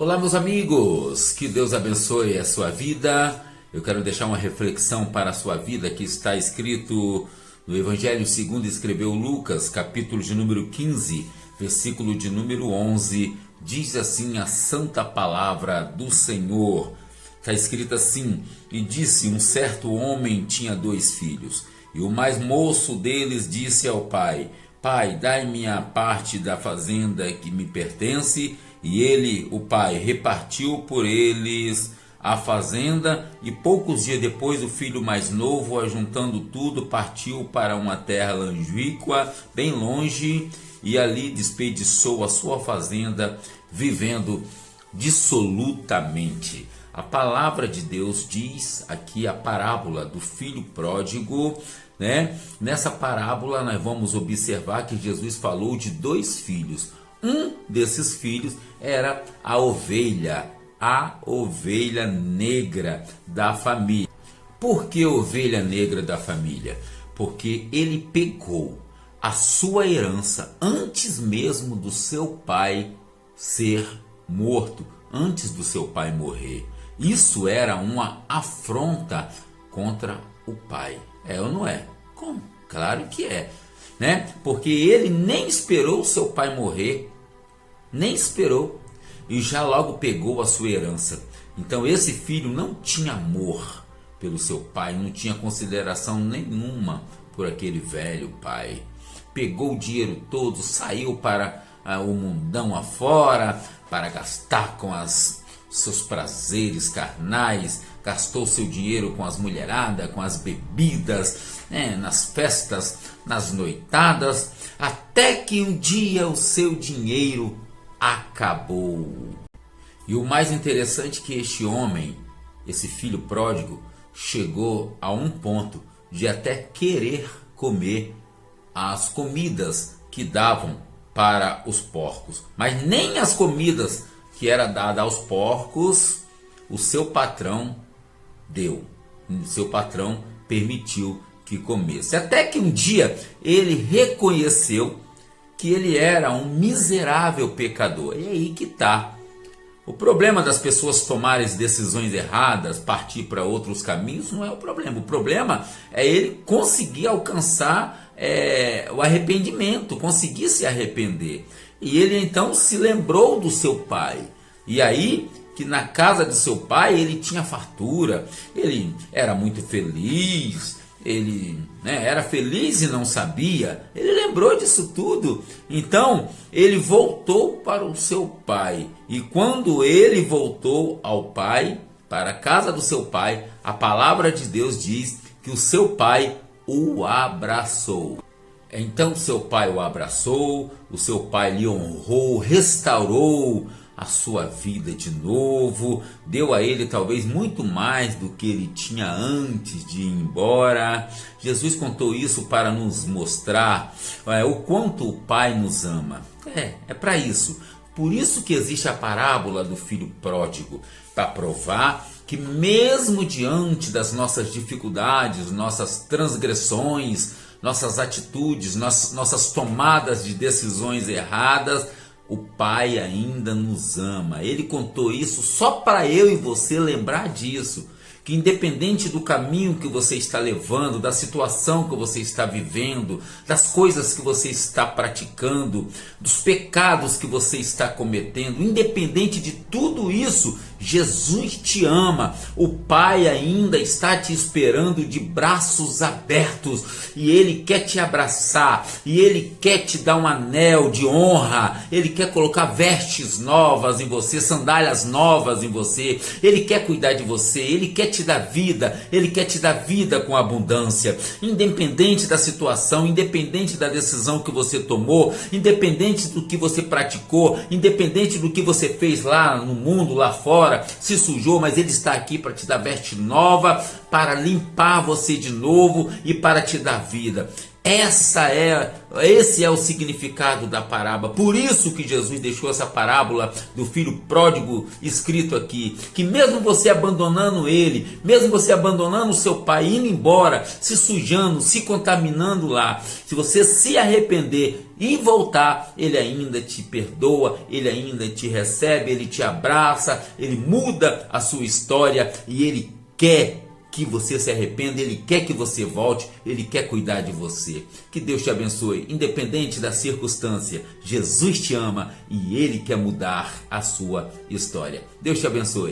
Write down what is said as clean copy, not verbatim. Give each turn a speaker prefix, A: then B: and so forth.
A: Olá, meus amigos, que Deus abençoe a sua vida. Eu quero deixar uma reflexão para a sua vida que está escrito no Evangelho segundo escreveu Lucas, capítulo de número 15, versículo de número 11. Diz assim a santa palavra do Senhor. Está escrito assim: e disse: um certo homem tinha 2 filhos, e o mais moço deles disse ao pai: Pai, dai-me a parte da fazenda que me pertence. E ele, o pai, repartiu por eles a fazenda, e poucos dias depois o filho mais novo, ajuntando tudo, partiu para uma terra longínqua, bem longe, e ali desperdiçou a sua fazenda, vivendo dissolutamente. A palavra de Deus diz aqui a parábola do filho pródigo, né? Nessa parábola nós vamos observar que Jesus falou de 2 filhos. Um desses filhos era a ovelha negra da família. Por que ovelha negra da família? Porque ele pegou a sua herança antes mesmo do seu pai ser morto, antes do seu pai morrer. Isso era uma afronta contra o pai. É ou não é? Como? Claro que é, né? Porque ele nem esperou o seu pai morrer, nem esperou, e já logo pegou a sua herança. Então esse filho não tinha amor pelo seu pai, não tinha consideração nenhuma por aquele velho pai. Pegou o dinheiro todo, saiu para o mundão afora para gastar com seus prazeres carnais, gastou seu dinheiro com as mulheradas, com as bebidas, nas festas, nas noitadas, até que um dia o seu dinheiro acabou. E o mais interessante é que este homem, esse filho pródigo, chegou a um ponto de até querer comer as comidas que davam para os porcos. Mas nem as comidas que era dada aos porcos, o seu patrão deu. O seu patrão permitiu que comesse. Até que um dia ele reconheceu que ele era um miserável pecador. E é aí que está. O problema das pessoas tomarem decisões erradas, partir para outros caminhos, não é o problema. O problema é ele conseguir alcançar o arrependimento, conseguir se arrepender. E ele então se lembrou do seu pai. E aí que na casa de seu pai ele tinha fartura, ele era muito feliz. Ele era feliz e não sabia. Ele lembrou disso tudo. Então ele voltou para o seu pai. E quando ele voltou ao pai, para a casa do seu pai, a palavra de Deus diz que o seu pai o abraçou. Então seu pai o abraçou, o seu pai lhe honrou, restaurou a sua vida de novo, deu a ele talvez muito mais do que ele tinha antes de ir embora. Jesus contou isso para nos mostrar o quanto o Pai nos ama. É para isso. Por isso que existe a parábola do filho pródigo, para provar que mesmo diante das nossas dificuldades, nossas transgressões, nossas atitudes, nossas tomadas de decisões erradas, o Pai ainda nos ama. Ele contou isso só para eu e você lembrar disso. Que independente do caminho que você está levando, da situação que você está vivendo, das coisas que você está praticando, dos pecados que você está cometendo, independente de tudo isso, Jesus te ama. O Pai ainda está te esperando de braços abertos, e Ele quer te abraçar, e Ele quer te dar um anel de honra, Ele quer colocar vestes novas em você, sandálias novas em você, Ele quer cuidar de você, Ele quer te dar vida, Ele quer te dar vida com abundância, independente da situação, independente da decisão que você tomou, independente do que você praticou, independente do que você fez lá no mundo, lá fora, se sujou, mas Ele está aqui para te dar veste nova, para limpar você de novo e para te dar vida. Esse é o significado da parábola. Por isso que Jesus deixou essa parábola do filho pródigo escrito aqui, que mesmo você abandonando ele, mesmo você abandonando o seu pai, indo embora, se sujando, se contaminando lá, se você se arrepender e voltar, ele ainda te perdoa, ele ainda te recebe, ele te abraça, ele muda a sua história e ele quer que você se arrependa, ele quer que você volte, ele quer cuidar de você. Que Deus te abençoe, independente da circunstância. Jesus te ama e ele quer mudar a sua história. Deus te abençoe.